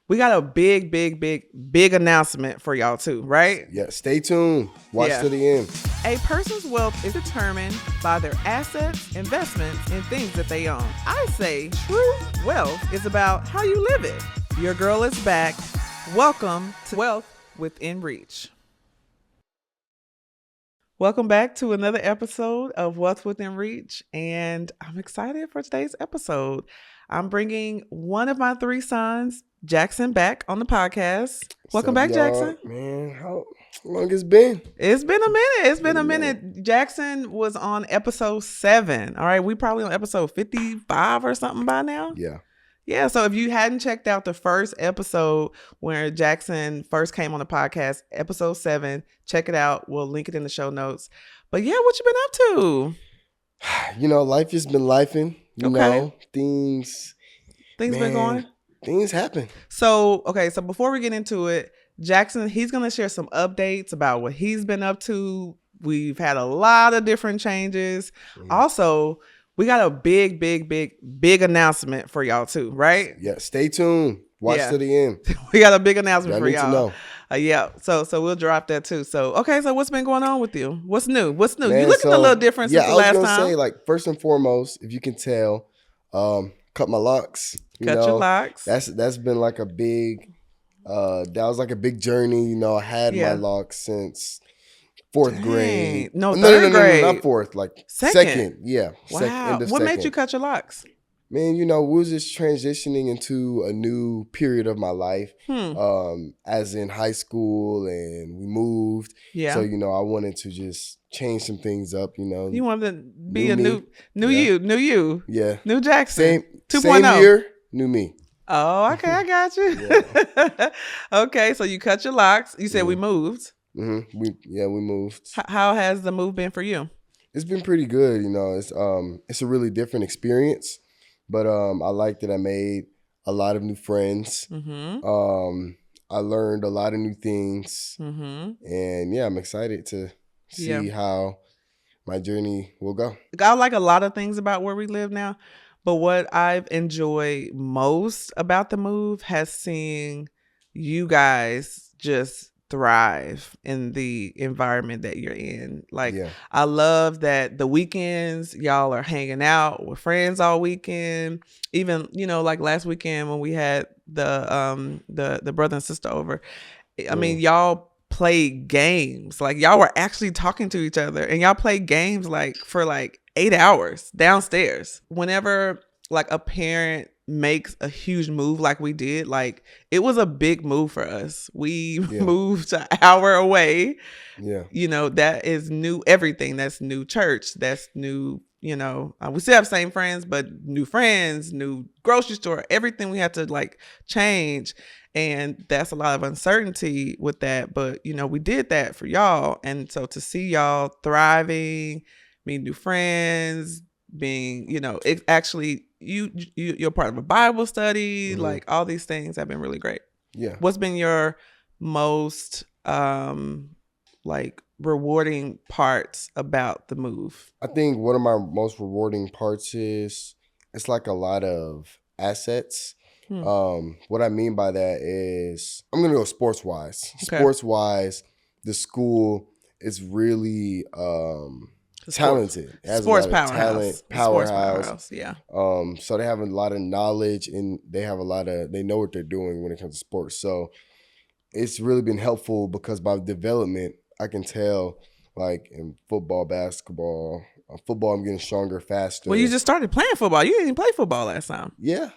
We got a big announcement for y'all too, right? Yeah, stay tuned. Watch to the end. A person's wealth is determined by their assets, investments, and things that they own. I say true wealth is about how you live it. Your girl is back. Welcome to Wealth Within Reach. Welcome back to another episode of Wealth Within Reach, and I'm excited for today's episode. I'm bringing one of my three sons, Jaxon, back on the podcast. Welcome back, Jaxon. Man, how long it's been? It's been a minute. Jaxon was on episode 7. All right, we probably on episode 55 or something by now. Yeah, so if you hadn't checked out the first episode where Jaxon first came on the podcast, episode 7, check it out. We'll link it in the show notes. But yeah, what you been up to? Life has been lifing. You know, things been going. Things happen. So before we get into it, Jaxon, he's going to share some updates about what he's been up to. We've had a lot of different changes. Also, we got a big announcement for y'all too, right? Yeah, stay tuned. Watch to the end. We got a big announcement for y'all. To know. So we'll drop that too. So what's been going on with you? What's new? Man, you looking a little different since the last time. I was gonna say, first and foremost, if you can tell, cut my locks. Cut your locks. That's been like a big, that was like a big journey. I had my locks since 4th grade. No, third grade. No, not 4th, like second. Yeah. Wow. What made you cut your locks? Man, we was just transitioning into a new period of my life, as in high school, and we moved. Yeah. So, I wanted to just change some things up, You wanted to be new you. Yeah. New Jaxon. Same 2.0. Year, new me. Oh, okay. I got you. Yeah. Okay. So you cut your locks. You said we moved. Mm-hmm. We moved. How has the move been for you? It's been pretty good. It's a really different experience. But I like that I made a lot of new friends. Mm-hmm. I learned a lot of new things. Mm-hmm. And I'm excited to see how my journey will go. I like a lot of things about where we live now. But what I've enjoyed most about the move has seen you guys just thrive in the environment that you're in. I love that the weekends y'all are hanging out with friends all weekend. Even like last weekend when we had the brother and sister over. I mean, y'all played games. Y'all were actually talking to each other, and y'all played games for 8 hours downstairs. Whenever a parent makes a huge move like we did, it was a big move for us. We moved an hour away. Yeah. That is new everything. That's new church. That's new, we still have same friends, but new friends, new grocery store, everything we had to change. And that's a lot of uncertainty with that. But, we did that for y'all. And so to see y'all thriving, meet new friends, being, it actually, you're part of a Bible study, all these things have been really great. Yeah. What's been your most rewarding parts about the move? I think one of my most rewarding parts is it's a lot of assets. What I mean by that is I'm gonna go sports wise. Okay. Sports wise, the school is really talented. It has sports a lot of powerhouse. Powerhouse. Yeah. So they have a lot of knowledge, and they know what they're doing when it comes to sports. So it's really been helpful because by development, I can tell in football, basketball, football, I'm getting stronger, faster. Well, you just started playing football. You didn't play football last time. Yeah.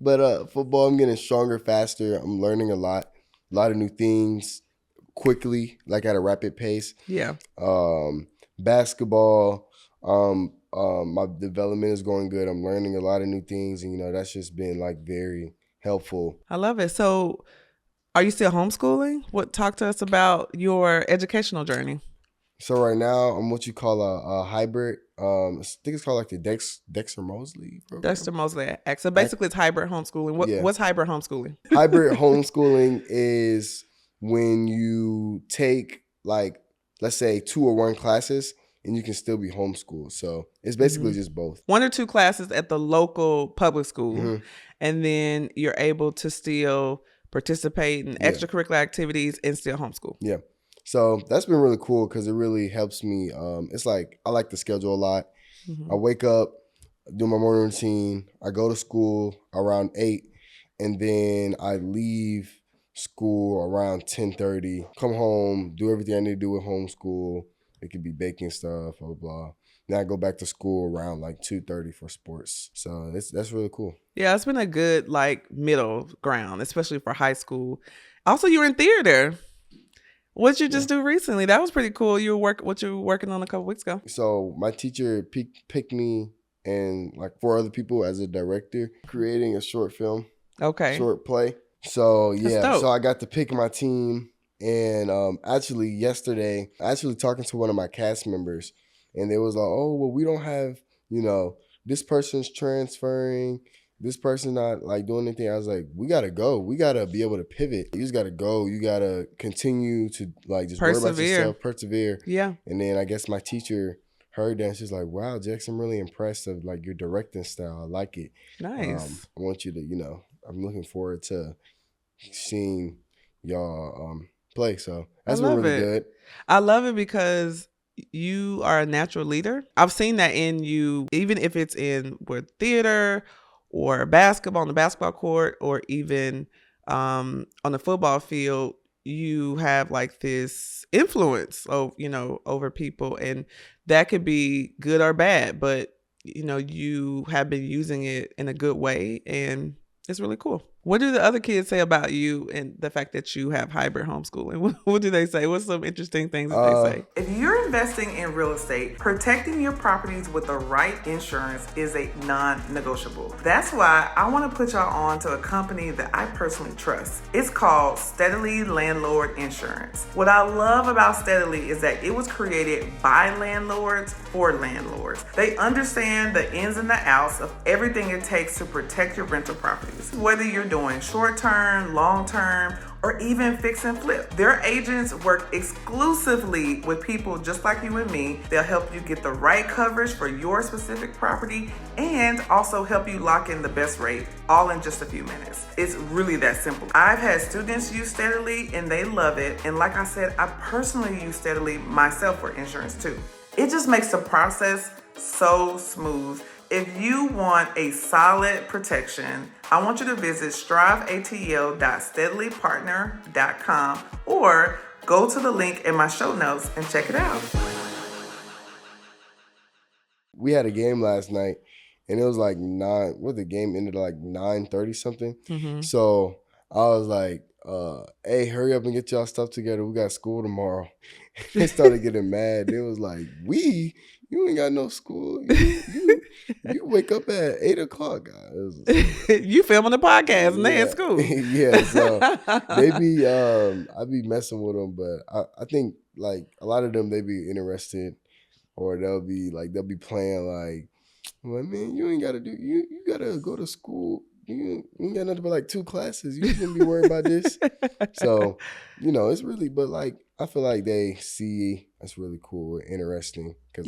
But football, I'm getting stronger, faster. I'm learning a lot of new things quickly, at a rapid pace. Yeah. Basketball, my development is going good. I'm learning a lot of new things, and that's just been very helpful. I love it. So, are you still homeschooling? Talk to us about your educational journey. So right now I'm what you call a hybrid. I think it's called the Dexter Mosley program. Dexter Mosley. So basically, it's hybrid homeschooling. What's hybrid homeschooling? Hybrid homeschooling is when you take let's say 2 or 1 classes, and you can still be homeschooled. So it's basically just both. 1 or 2 classes at the local public school. Mm-hmm. and then you're able to still participate in Yeah. extracurricular activities and still homeschool. Yeah. So that's been really cool because it really helps me. It's like I like the schedule a lot. I wake up, do my morning routine. I go to school around 8, and then I leave school around 10:30. Come home, do everything I need to do with homeschool. It could be baking stuff, blah, blah, blah. Then I go back to school around like 2:30 for sports. So that's really cool. Yeah, it's been a good like middle ground, especially for high school. Also, you were in theater. What'd you just do recently? That was pretty cool. What you were working on a couple weeks ago. So my teacher picked me and like 4 other people as a director, creating a short film, short play. So yeah, so I got to pick my team. And actually yesterday, talking to one of my cast members, and they was like, oh, well, we don't have, this person's transferring, this person not like doing anything. I was like, we got to go. We got to be able to pivot. You just got to go. You got to continue to like just worry about yourself, persevere. Yeah. And then I guess my teacher heard that and she's like, wow, Jax, I'm really impressed of like your directing style. I like it. Nice. I want you to, I'm looking forward to seeing y'all play. So that's been really good. I love it because you are a natural leader. I've seen that in you, even if it's in with theater or basketball on the basketball court, or even on the football field. You have like this influence over people, and that could be good or bad, but you have been using it in a good way, and it's really cool. What do the other kids say about you and the fact that you have hybrid homeschooling? What do they say? What's some interesting things that they say? If you're investing in real estate, protecting your properties with the right insurance is a non-negotiable. That's why I want to put y'all on to a company that I personally trust. It's called Steadily Landlord Insurance. What I love about Steadily is that it was created by landlords for landlords. They understand the ins and the outs of everything it takes to protect your rental properties. Whether you're doing short-term, long-term, or even fix and flip. Their agents work exclusively with people just like you and me. They'll help you get the right coverage for your specific property and also help you lock in the best rate, all in just a few minutes. It's really that simple. I've had students use Steadily and they love it. And like I said, I personally use Steadily myself for insurance too. It just makes the process so smooth. If you want a solid protection, I want you to visit striveatl.steadilypartner.com or go to the link in my show notes and check it out. We had a game last night, and it was like the game ended at like 9:30 something. Mm-hmm. So I was like, hey, hurry up and get y'all stuff together. We got school tomorrow. They started getting mad. They was like, you ain't got no school. You wake up at 8 o'clock. You filming the podcast and they in school. Yeah, so they be I be messing with them, but I think like a lot of them, they be interested, or they'll be playing like, well, man, you ain't gotta you gotta go to school. You ain't got nothing but like 2 classes. You shouldn't be worried about this. So, it's really, but like, I feel like they see that's really cool and interesting. Cause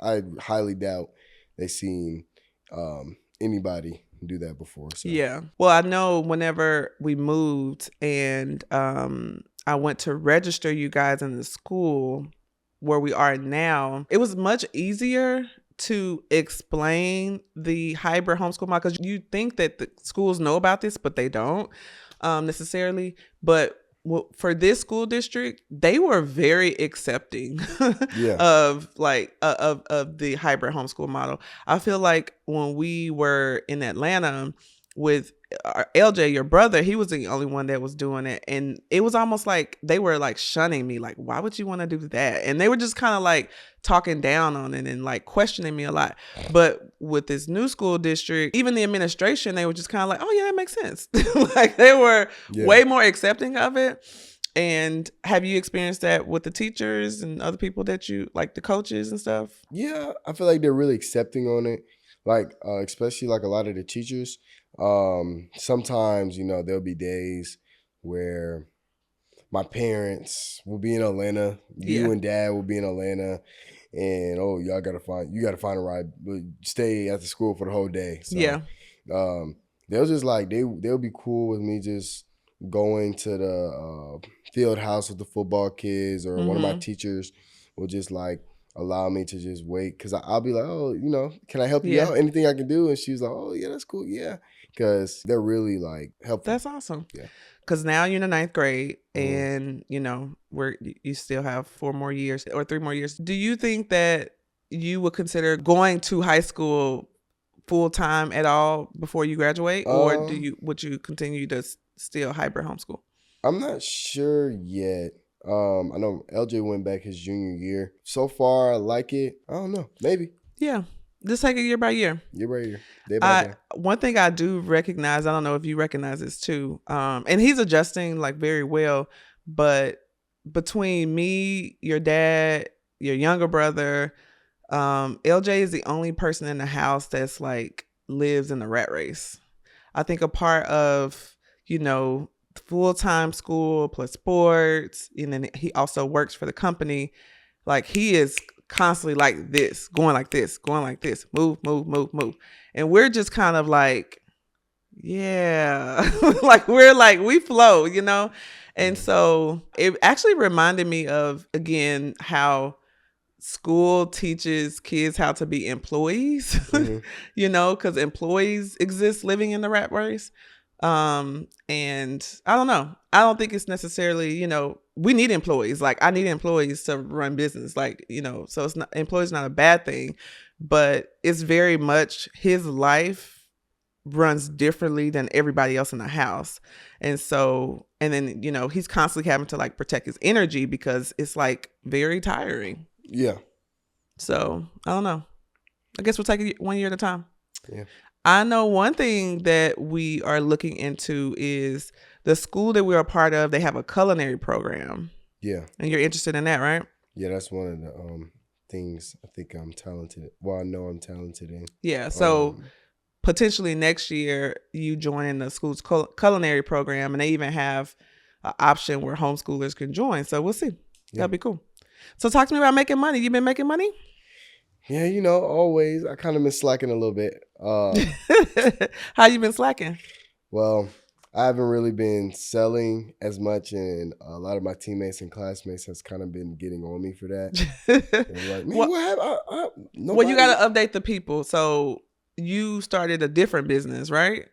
I highly doubt they seen anybody do that before. So. Yeah. Well, I know whenever we moved and I went to register you guys in the school where we are now, it was much easier to explain the hybrid homeschool model, because you think that the schools know about this, but they don't necessarily. But for this school district, they were very accepting of the hybrid homeschool model. I feel like when we were in Atlanta with LJ, your brother, he was the only one that was doing it. And it was almost like they were like shunning me, like, why would you want to do that? And they were just kind of like talking down on it and like questioning me a lot. But with this new school district, even the administration, they were just kind of like, oh yeah, that makes sense. Like they were way more accepting of it. And have you experienced that with the teachers and other people that you like, the coaches and stuff? Yeah, I feel like they're really accepting on it. Like, especially like a lot of the teachers. Sometimes, there'll be days where my parents will be in Atlanta, you and dad will be in Atlanta, and you gotta find a ride, but stay at the school for the whole day. So, they'll just like they'll be cool with me just going to the field house with the football kids, or one of my teachers will just like allow me to just wait, because I'll be like, oh, can I help you out? Anything I can do? And she's like, oh yeah, that's cool, yeah, because they're really like helpful. That's awesome. Yeah. Because now you're in the 9th grade, and you still have 4 more years or 3 more years. Do you think that you would consider going to high school full time at all before you graduate, or would you continue to still hybrid homeschool? I'm not sure yet. I know LJ went back his junior year. So far, I like it. I don't know. Maybe. Yeah. Just take it year by year. Year by year. Day by day. One thing I do recognize, I don't know if you recognize this too, and he's adjusting like very well, but between me, your dad, your younger brother, LJ is the only person in the house that's like lives in the rat race. I think a part of, full-time school plus sports, and then he also works for the company. Like, he is constantly like this, going like this, move, move, move, move. And we're just kind of like, yeah, like we flow, And so it actually reminded me of, again, how school teaches kids how to be employees, because employees exist living in the rat race. And I don't know. I don't think it's necessarily, we need employees. Like, I need employees to run business. Like, so it's not, employees not a bad thing, but it's very much his life runs differently than everybody else in the house. And so, and then, he's constantly having to like protect his energy because it's like very tiring. Yeah. So I don't know. I guess we'll take it 1 year at a time. Yeah. I know one thing that we are looking into is the school that we're a part of. They have a culinary program. Yeah. And you're interested in that, right? Yeah, that's one of the things I think I'm talented. Well, I know I'm talented in. Yeah. So potentially next year you join the school's culinary program, and they even have an option where homeschoolers can join. So we'll see. Yeah. That'd be cool. So talk to me about making money. You been making money? Yeah, always. I kind of been slacking a little bit. How you been slacking? Well, I haven't really been selling as much, and a lot of my teammates and classmates has kind of been getting on me for that. They're like, man, what happened? Well, you got to update the people. So you started a different business, right?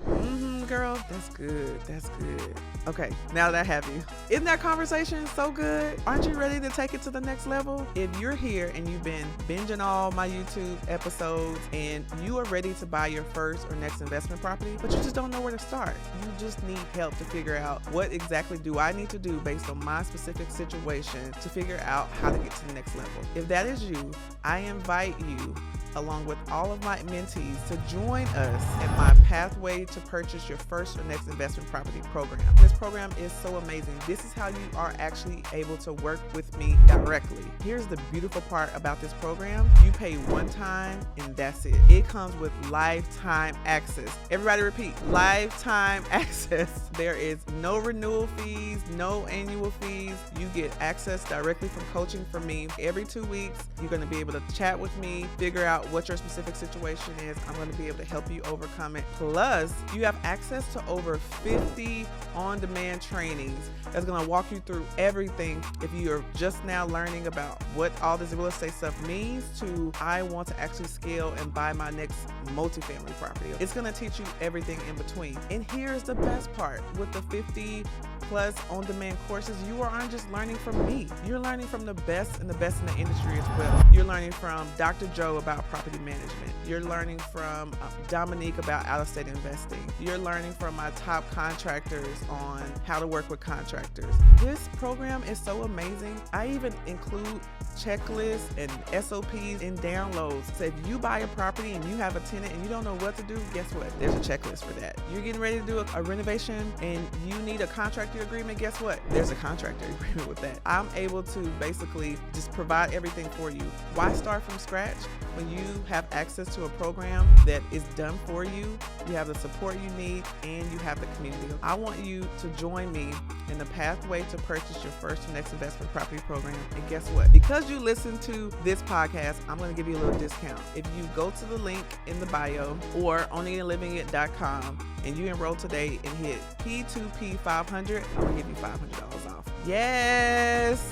Girl, that's good. That's good. Okay, now that I have you. Isn't that conversation so good? Aren't you ready to take it to the next level? If you're here and you've been binging all my YouTube episodes and you are ready to buy your first or next investment property, but you just don't know where to start, you just need help to figure out what exactly do I need to do based on my specific situation to figure out how to get to the next level. If that is you, I invite you, along with all of my mentees, to join us in my Pathway to Purchase Your First or Next Investment Property program. This program is so amazing. This is how you are actually able to work with me directly. Here's the beautiful part about this program. You pay one time and that's it. It comes with lifetime access. Everybody repeat, lifetime access. There is no renewal fees, no annual fees. You get access directly from coaching from me. Every 2 weeks, you're going to be able to chat with me, figure out what your specific situation is. I'm going to be able to help you overcome it. Plus, you have access to over 50 on-demand trainings that's going to walk you through everything. If you're just now learning about what all this real estate stuff means to I want to actually scale and buy my next multifamily property, it's going to teach you everything in between. And here's the best part. With the 50 plus on-demand courses, you aren't just learning from me. You're learning from the best and the best in the industry as well. You're learning from Dr. Joe about property management. You're learning from Dominique about out-of-state investing. You're learning from my top contractors on how to work with contractors. This program is so amazing. I even include checklists and SOPs and downloads. So if you buy a property and you have a tenant and you don't know what to do, guess what? There's a checklist for that. You're getting ready to do a renovation and you need a contractor agreement, guess what? There's a contractor agreement with that. I'm able to basically just provide everything for you. Why start from scratch when you have access to a program that is done for you? You have the support you need and you have the community. I want you to join me and the pathway to purchase your first or next investment property program. And guess what? Because you listen to this podcast, I'm going to give you a little discount. If you go to the link in the bio or onlylivingit.com and you enroll today and hit P2P 500, I'm going to give you $500 off. Yes!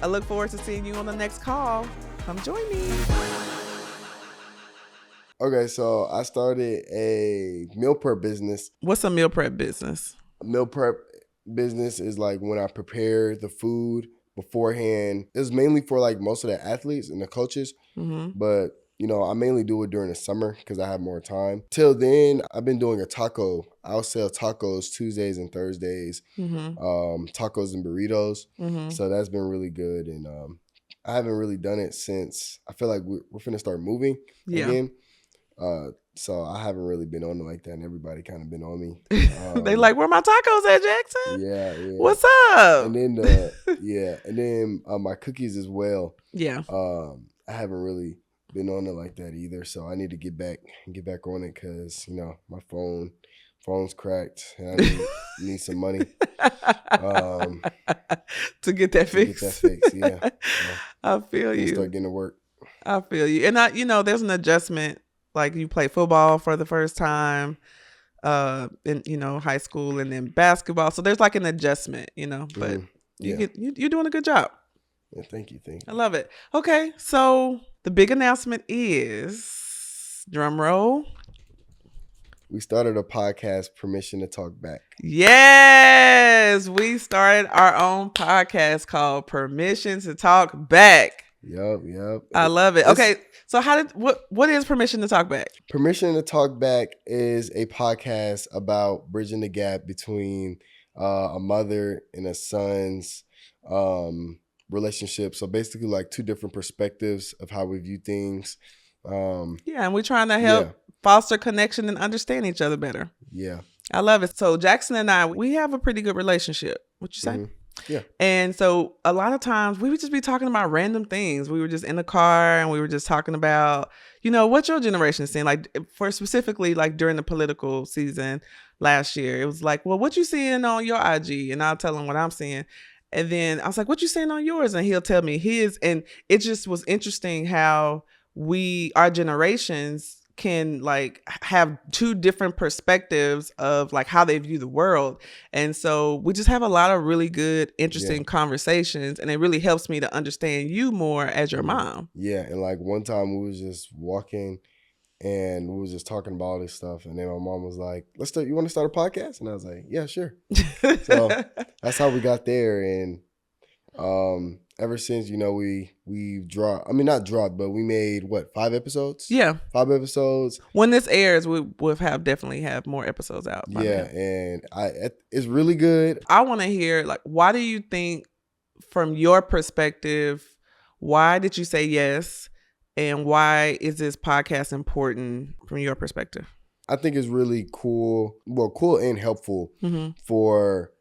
I look forward to seeing you on the next call. Come join me. Okay, so I started a meal prep business. What's a meal prep business? A meal prep business is like when I prepare the food beforehand. It's mainly for like most of the athletes and the coaches, but you know, I mainly do it during the summer because I have more time. Till then, I've been doing a taco. I'll sell tacos Tuesdays and Thursdays, tacos and burritos. So that's been really good, and I haven't really done it since I feel like we're finna start moving again. So I haven't really been on it like that, and everybody kind of been on me. They like, where my tacos at, Jaxon? Yeah. What's up? And then my cookies as well. Yeah. I haven't really been on it like that either, so I need to get back on it because you know my phone's cracked, and I need some money to get that fixed. Yeah. I feel you. Start getting to work. I feel you, and there's an adjustment. Like you play football for the first time, in high school, and then basketball. So there's like an adjustment, But you're doing a good job. Yeah, thank you. I love it. Okay, so the big announcement is, drum roll. We started a podcast, Permission to Talk Back. Yes, we started our own podcast called Permission to Talk Back. Yep. I love it. Okay, so what is Permission to Talk Back? Permission to Talk Back is a podcast about bridging the gap between a mother and a son's relationship. So basically like two different perspectives of how we view things. And we're trying to help foster connection and understand each other better. Yeah. I love it. So Jaxon and I, we have a pretty good relationship. What you say? Yeah. And so a lot of times we would just be talking about random things. We were just in the car and we were just talking about, what your generation is seeing. Like for specifically like during the political season last year, it was like, well, what you seeing on your IG? And I'll tell him what I'm seeing. And then I was like, what you seeing on yours? And he'll tell me his. And it just was interesting how our generations can like have two different perspectives of like how they view the world. And so we just have a lot of really good, interesting conversations, and it really helps me to understand you more as your mom. Yeah. And like one time we was just walking and we was just talking about all this stuff, and then my mom was like, you want to start a podcast? And I was like, yeah, sure. So that's how we got there. And ever since, we dropped, not dropped, but we made 5 episodes? Yeah. 5 episodes. When this airs, we'll definitely have more episodes out. Yeah. And it's really good. I want to hear, like, why do you think, from your perspective, why did you say yes? And why is this podcast important from your perspective? I think it's really cool and helpful for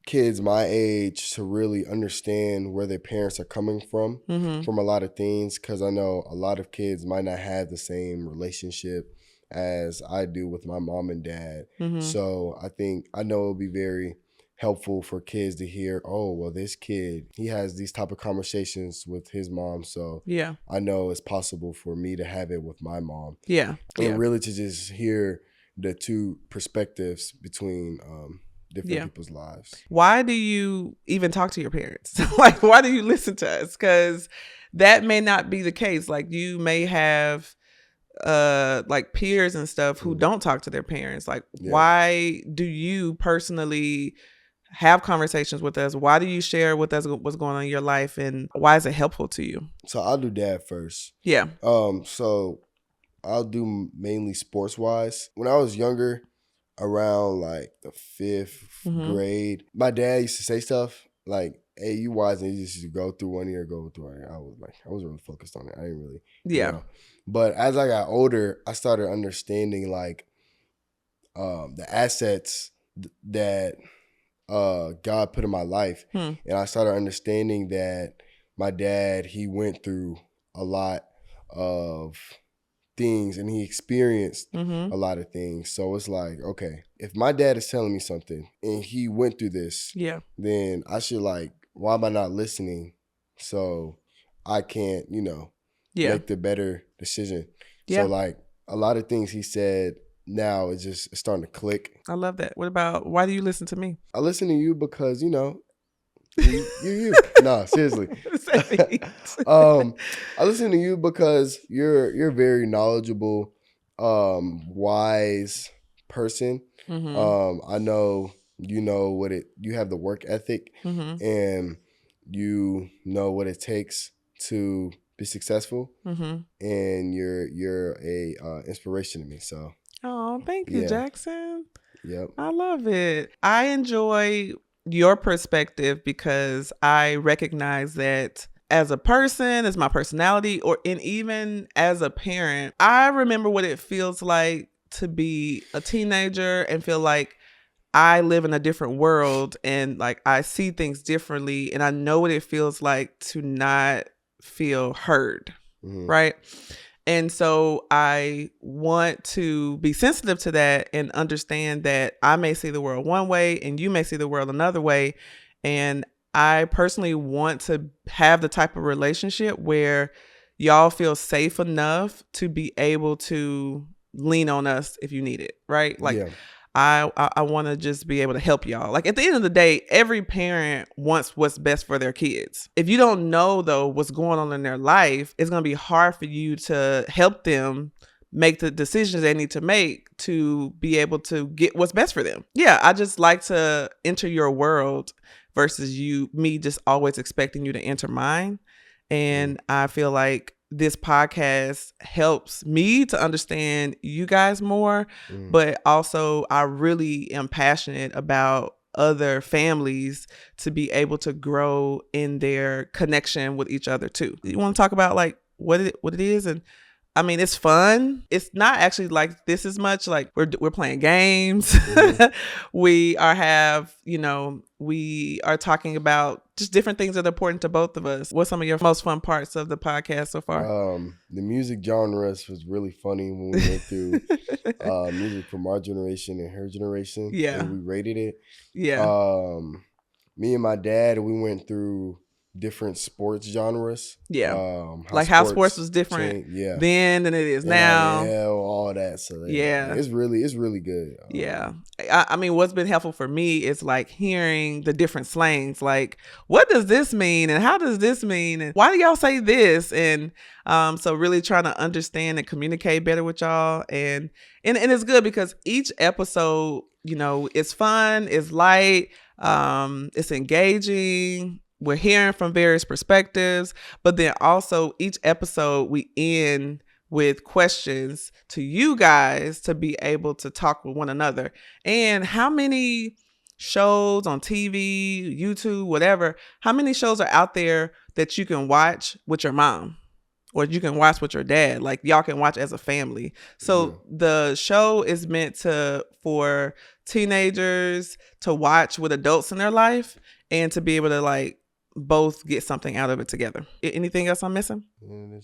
kids my age to really understand where their parents are coming from a lot of things, because I know a lot of kids might not have the same relationship as I do with my mom and dad. So I know it'll be very helpful for kids to hear, oh, well, this kid, he has these type of conversations with his mom, so I know it's possible for me to have it with my mom. And really to just hear the two perspectives between different people's lives. Why do you even talk to your parents? Like, why do you listen to us? Because that may not be the case. Like, you may have like peers and stuff who don't talk to their parents. Like, why do you personally have conversations with us? Why do you share with us what's going on in your life, and why is it helpful to you? So I'll do dad first. Yeah. So I'll do mainly sports wise. When I was younger, around like the 5th grade, my dad used to say stuff like, hey, you wise, and you just go through one ear, go through one ear. I was really focused on it. I didn't really But as I got older, I started understanding like the assets that God put in my life. And I started understanding that my dad, he went through a lot of things and he experienced a lot of things. So it's like, okay, if my dad is telling me something and he went through this, then I should like, why am I not listening? So I can't, make the better decision. So like a lot of things he said now is just starting to click. I love that. What about, why do you listen to me? I listen to you because, you. No, seriously. I listen to you because you're a very knowledgeable, wise person. I know you have the work ethic and you know what it takes to be successful, and you're a inspiration to me. So, oh, thank you, Jaxon. Yep, I love it. I enjoy your perspective because I recognize that as a person, as my personality, and even as a parent, I remember what it feels like to be a teenager and feel like I live in a different world and like I see things differently, and I know what it feels like to not feel heard, right? And so I want to be sensitive to that and understand that I may see the world one way and you may see the world another way. And I personally want to have the type of relationship where y'all feel safe enough to be able to lean on us if you need it, right? Like, I want to just be able to help y'all. Like, at the end of the day, every parent wants what's best for their kids. If you don't know, though, what's going on in their life, it's going to be hard for you to help them make the decisions they need to make to be able to get what's best for them. Yeah, I just like to enter your world versus me just always expecting you to enter mine. And I feel like this podcast helps me to understand you guys more, but also I really am passionate about other families to be able to grow in their connection with each other too. You want to talk about like what it is? And I mean, it's fun. It's not actually like this as much. Like we're playing games. We are talking about just different things that are important to both of us. What's some of your most fun parts of the podcast so far? The music genres was really funny when we went through music from our generation and her generation. Yeah. And we rated it. Yeah. Me and my dad, we went through different sports genres. Yeah. How sports was different then than it is now. All that. So it's really good. Yeah. I mean, what's been helpful for me is like hearing the different slangs. Like, what does this mean? And how does this mean? And why do y'all say this? And so really trying to understand and communicate better with y'all. And it's good because each episode, it's fun, it's light, it's engaging. We're hearing from various perspectives, but then also each episode we end with questions to you guys to be able to talk with one another. And how many shows on TV, YouTube, whatever, how many shows are out there that you can watch with your mom or you can watch with your dad? Like y'all can watch as a family. So the show is meant for teenagers to watch with adults in their life and to be able to like both get something out of it together. Anything else I'm missing? No,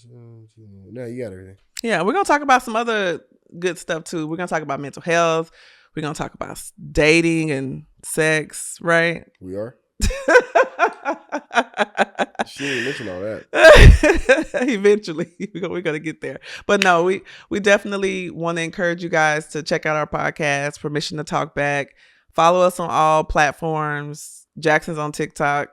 you got everything. Yeah, we're going to talk about some other good stuff too. We're going to talk about mental health. We're going to talk about dating and sex, right? We are. She didn't mention all that. Eventually, we're going to get there. But no, we definitely want to encourage you guys to check out our podcast, Permission to Talk Back. Follow us on all platforms. Jaxon's on TikTok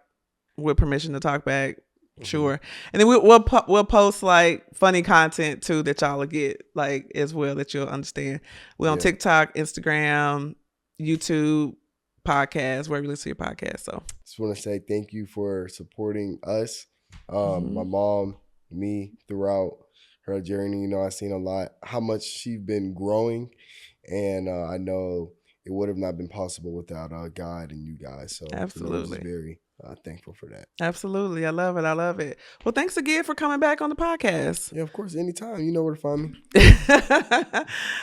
with Permission to Talk Back. Sure. And then we'll post like funny content too that y'all will get like as well that you'll understand. We're on TikTok, Instagram, YouTube, podcast, wherever you listen to your podcast. So just want to say thank you for supporting us. My mom, me throughout her journey. I've seen a lot, how much she's been growing, and I know it would have not been possible without God and you guys. So absolutely, I'm very thankful for that. Absolutely. I love it. Well, thanks again for coming back on the podcast. Yeah, of course. Anytime. You know where to find me.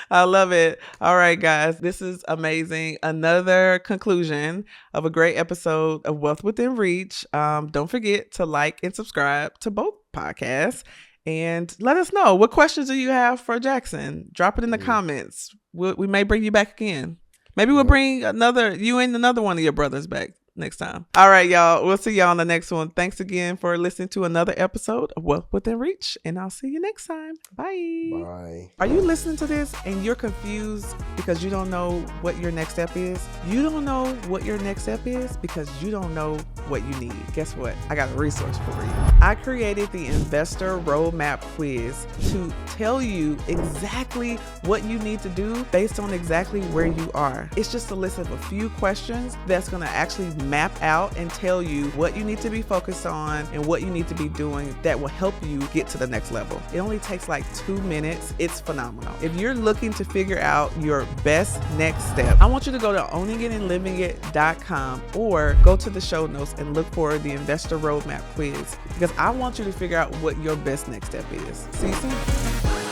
I love it. All right, guys. This is amazing. Another conclusion of a great episode of Wealth Within Reach. Don't forget to like and subscribe to both podcasts. And let us know, what questions do you have for Jaxon? Drop it in the comments. We may bring you back again. Maybe we'll bring you and another one of your brothers back next time. All right, y'all. We'll see y'all on the next one. Thanks again for listening to another episode of Wealth Within Reach, and I'll see you next time. Bye. Bye. Are you listening to this and you're confused because you don't know what your next step is? You don't know what your next step is because you don't know what you need. Guess what? I got a resource for you. I created the Investor Roadmap Quiz to tell you exactly what you need to do based on exactly where you are. It's just a list of a few questions that's going to actually map out and tell you what you need to be focused on and what you need to be doing that will help you get to the next level. It only takes like 2 minutes. It's phenomenal. If you're looking to figure out your best next step, I want you to go to owningitandlivingit.com or go to the show notes and look for the Investor Roadmap Quiz, because I want you to figure out what your best next step is. See you soon.